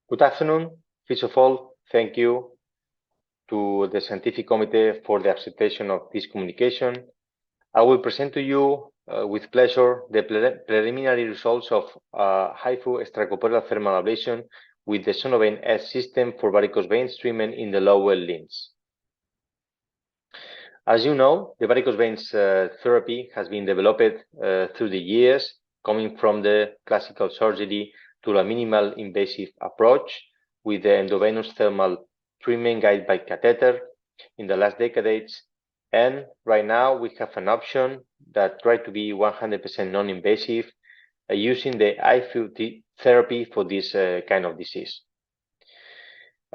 Good afternoon. First of all, thank you to the Scientific Committee for the acceptation of this communication. I will present to you with pleasure the preliminary results of HIFU Extracorporeal thermal ablation with the SONOVEIN S system for varicose veins treatment in the lower limbs. As you know, the varicose veins therapy has been developed through the years, coming from the classical surgery to a minimal invasive approach with the endovenous thermal treatment guided by catheter in the last decades. And right now we have an option that tries to be 100% non-invasive using the HIFU therapy for this kind of disease.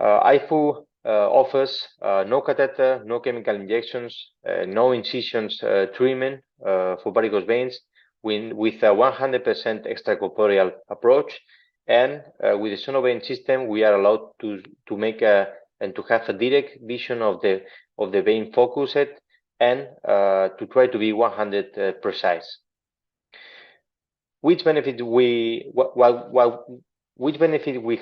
HIFU offers no catheter, no chemical injections, no incisions treatment for varicose veins with a 100% extracorporeal approach. And with the SONOVEIN system, we are allowed to make and to have a direct vision of the vein focused and to try to be 100 precise. Which benefit we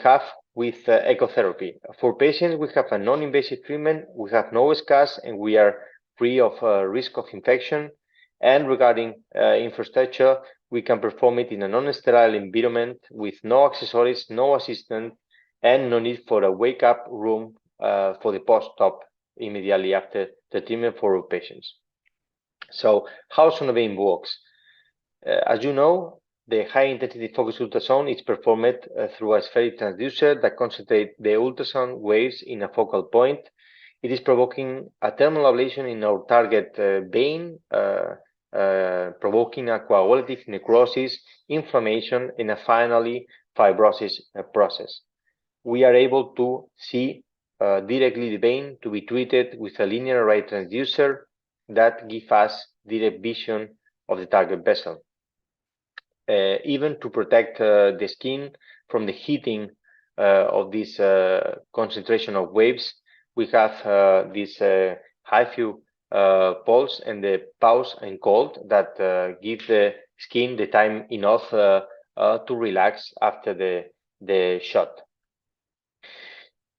have with ecotherapy? For patients, we have a non-invasive treatment, we have no scars, and we are free of risk of infection. And regarding infrastructure, we can perform it in a non-sterile environment with no accessories, no assistant, and no need for a wake-up room for the post-op immediately after the treatment for patients. So how SONOVEIN works? As you know, the high-intensity focused ultrasound is performed through a spheric transducer that concentrates the ultrasound waves in a focal point. It is provoking a thermal ablation in our target vein, provoking a coagulative necrosis, inflammation, and finally fibrosis process. We are able to see directly the vein to be treated with a linear array transducer that gives us direct vision of the target vessel. Even to protect the skin from the heating of this concentration of waves, we have this HIFU pulse and the pause and cold that give the skin the time enough to relax after the shot.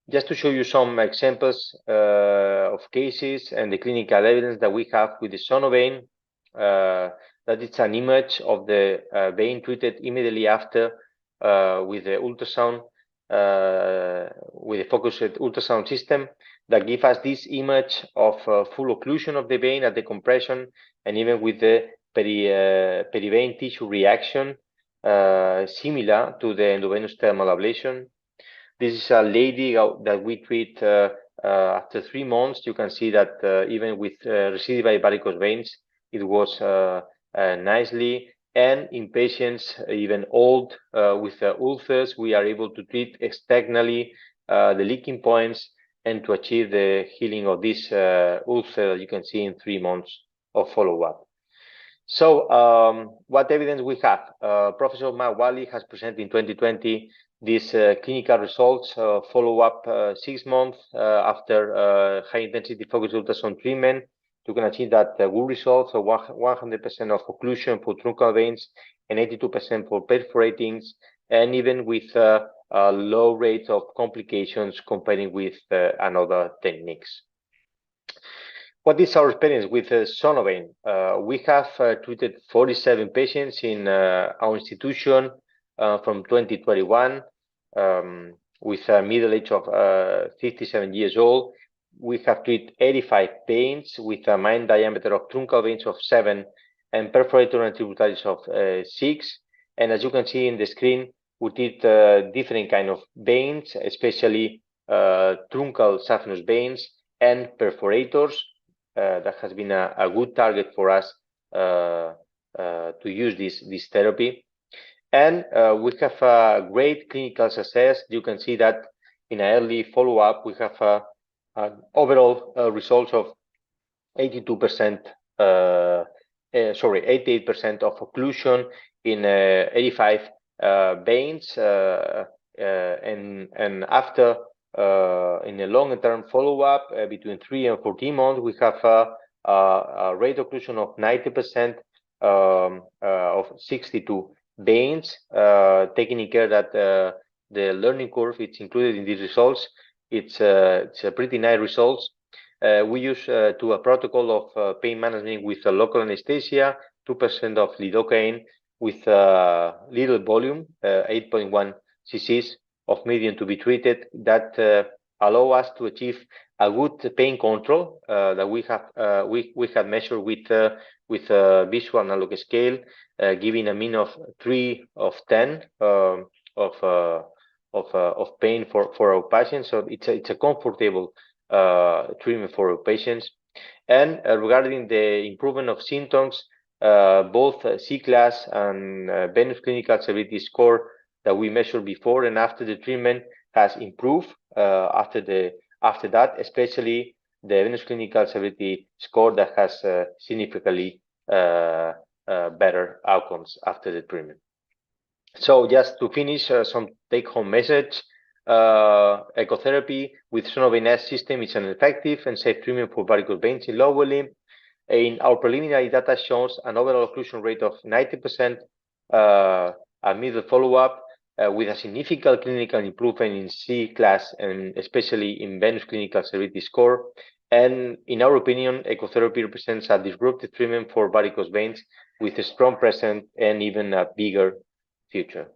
Just to show you some examples of cases and the clinical evidence that we have with the SONOVEIN, that it's an image of the vein treated immediately after with the ultrasound, with the focused ultrasound system that gives us this image of full occlusion of the vein at the compression, and even with the perivein tissue reaction similar to the endovenous thermal ablation. This is a lady that we treat after 3 months. You can see that even with residual varicose veins, it was nicely, and in patients even old with ulcers, we are able to treat externally the leaking points and to achieve the healing of this ulcer that you can see in 3 months of follow-up. So what evidence we have? Professor Mark Wally has presented in 2020 these clinical results follow-up 6 months after high-intensity focused ultrasound treatment. You can achieve that good results of 100% of occlusion for truncal veins and 82% for perforatings, and even with a low rate of complications comparing with another techniques. What is our experience with SONOVEIN? We have treated 47 patients in our institution from 2021 with a middle age of 57 years old. We have treated 85 veins with a main diameter of truncal veins of 7 and perforator and tributaries of 6. And as you can see in the screen, we did different kind of veins, especially truncal saphenous veins and perforators. That has been a good target for us to use this therapy. And we have a great clinical success. You can see that in an early follow-up, we have overall results of 88% of occlusion in 85 veins, and after in a longer-term follow-up between 3 and 14 months, we have a rate occlusion of 90% of 62 veins, taking care that the learning curve. It's included in these results. It's a pretty nice results. We use to a protocol of pain management with a local anesthesia, 2% of lidocaine with little volume, 8.1 cc's of medium to be treated. That allow us to achieve a good pain control that we have measured with visual analog scale, giving a mean of 3 of 10 of pain for our patients. So it's a comfortable treatment for our patients. And regarding the improvement of symptoms, both C-class and venous clinical severity score that we measured before and after the treatment has improved after that, especially the venous clinical severity score that has significantly better outcomes after the treatment. So just to finish, some take-home message. Ecotherapy with SONOVEIN system is an effective and safe treatment for varicose veins in lower limb. In our preliminary data shows an overall occlusion rate of 90% at middle follow-up, with a significant clinical improvement in C-class and especially in venous clinical severity score. And in our opinion, ecotherapy represents a disruptive treatment for varicose veins with a strong present and even a bigger future.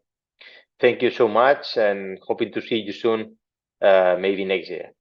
Thank you so much, and hoping to see you soon, maybe next year.